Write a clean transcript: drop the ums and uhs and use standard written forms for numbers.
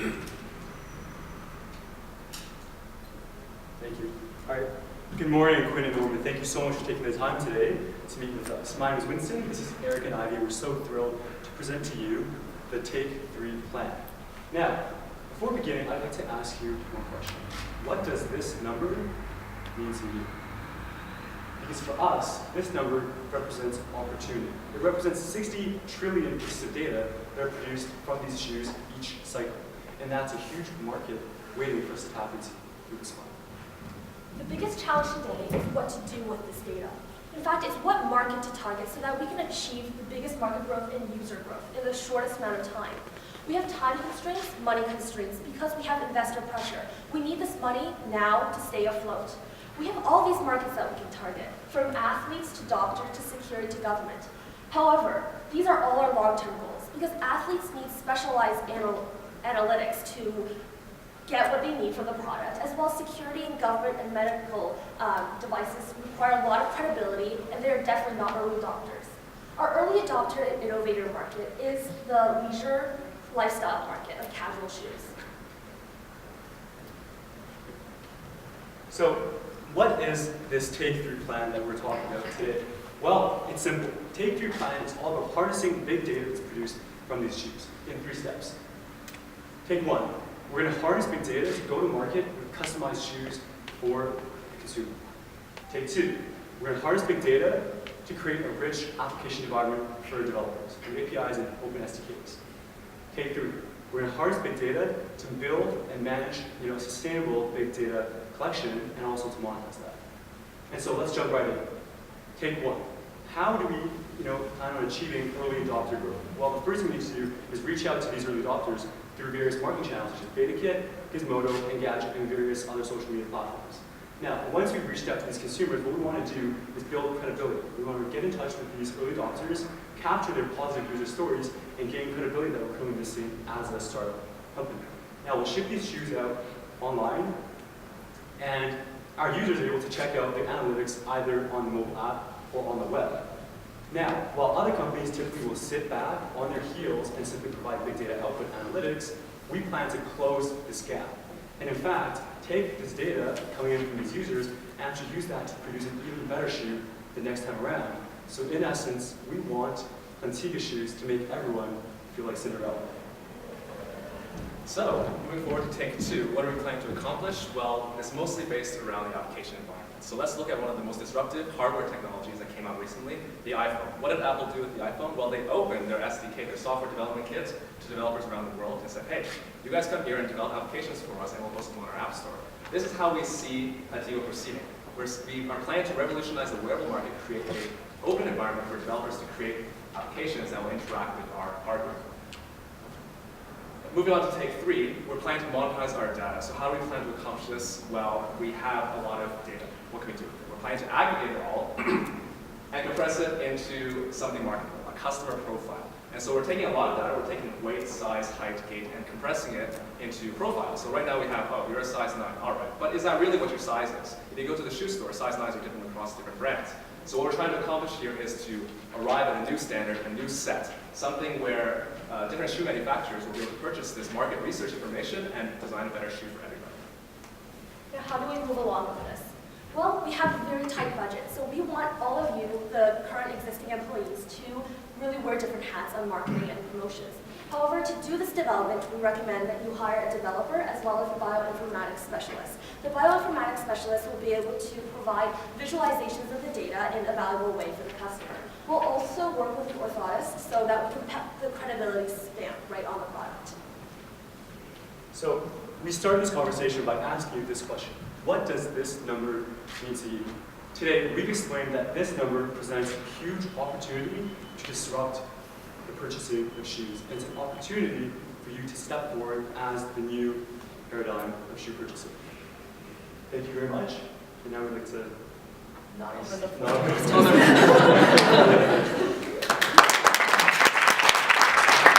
Thank you. All right. Good morning, Quinn and Norman. Thank you so much for taking the time today to meet with us. My name is Winston. This is Eric and Ivy. We're so thrilled to present to you the Take 3 plan. Now, before beginning, I'd like to ask you one question. What does this number mean to you? Because for us, this number represents opportunity. It represents 60 trillion pieces of data that are produced from these shoes each cycle. And that's a huge market waiting for us to tap into through this fund. The biggest challenge today is what to do with this data. In fact, it's what market to target so that we can achieve the biggest market growth and user growth in the shortest amount of time. We have time constraints, money constraints, because we have investor pressure. We need this money now to stay afloat. We have all these markets that we can target, from athletes to doctor to security to government. However, these are all our long-term goals, because athletes need specialized analytics to get what they need from the product, as well as security and government and medical devices require a lot of credibility, and they're definitely not early adopters. Our early adopter and innovator market is the leisure lifestyle market of casual shoes. So, what is this Take 3 plan that we're talking about today? Well, it's simple. Take 3 plan is all about harnessing big data that's produced from these shoes in 3 steps. Take 1. We're going to harness big data to go to market with customized shoes for the consumer. Take 2. We're going to harness big data to create a rich application environment for developers through APIs and open SDKs. Take 3. We're going to harness big data to build and manage a sustainable big data collection and also to monetize that. And so let's jump right in. Take 1. How do we plan on achieving early adopter growth? Well, the first thing we need to do is reach out to these early adopters through various marketing channels such as BetaKit, Gizmodo, Engadget, and various other social media platforms. Now, once we've reached out to these consumers, what we want to do is build credibility. We want to get in touch with these early adopters, capture their positive user stories, and gain credibility that we're currently missing as a startup company. Now, we'll ship these shoes out online, and our users are able to check out the analytics either on the mobile app or on the web. Now, while other companies typically will sit back on their heels and simply provide big data output analytics, we plan to close this gap. And in fact, take this data coming in from these users and actually use that to produce an even better shoe the next time around. So in essence, we want Antigua shoes to make everyone feel like Cinderella. So, moving forward to Take 2, what are we planning to accomplish? Well, it's mostly based around the application environment. So let's look at one of the most disruptive hardware technologies that came out recently, the iPhone. What did Apple do with the iPhone? Well, they opened their SDK, their software development kit, to developers around the world and said, hey, you guys come here and develop applications for us and we'll host them on our App Store. This is how we see Antigua proceeding. We are planning to revolutionize the wearable market, create an open environment for developers to create applications that will interact with our hardware. Moving on to Take 3, we're planning to monetize our data. So how do we plan to accomplish this? Well, we have a lot of data. What can we do? We're planning to aggregate it all and compress it into something marketable, a customer profile. And so we're taking a lot of data, we're taking weight, size, height, gait, and compressing it into profiles. So right now we have, oh, you're a size 9, all right. But is that really what your size is? If you go to the shoe store, size 9s are different across different brands. So what we're trying to accomplish here is to arrive at a new standard, a new set, something where different shoe manufacturers will be able to purchase this market research information and design a better shoe for everybody. Now, how do we move along with this? Well, we have a very tight budget, so we want all of you, the current existing employees, to really wear different hats on marketing and promotions. However, to do this development, we recommend that you hire a developer as well as a bioinformatics specialist. The bioinformatics specialist will be able to provide visualizations of the data in a valuable way for the customer. We'll also work with the orthotist so that we can put the credibility stamp right on the product. So we started this conversation by asking you this question. What does this number mean to you? Today, we've explained that this number presents a huge opportunity to disrupt the purchasing of shoes. And it's an opportunity for you to step forward as the new paradigm of shoe purchasing. Thank you very much. And now we'd like to Not over the phone.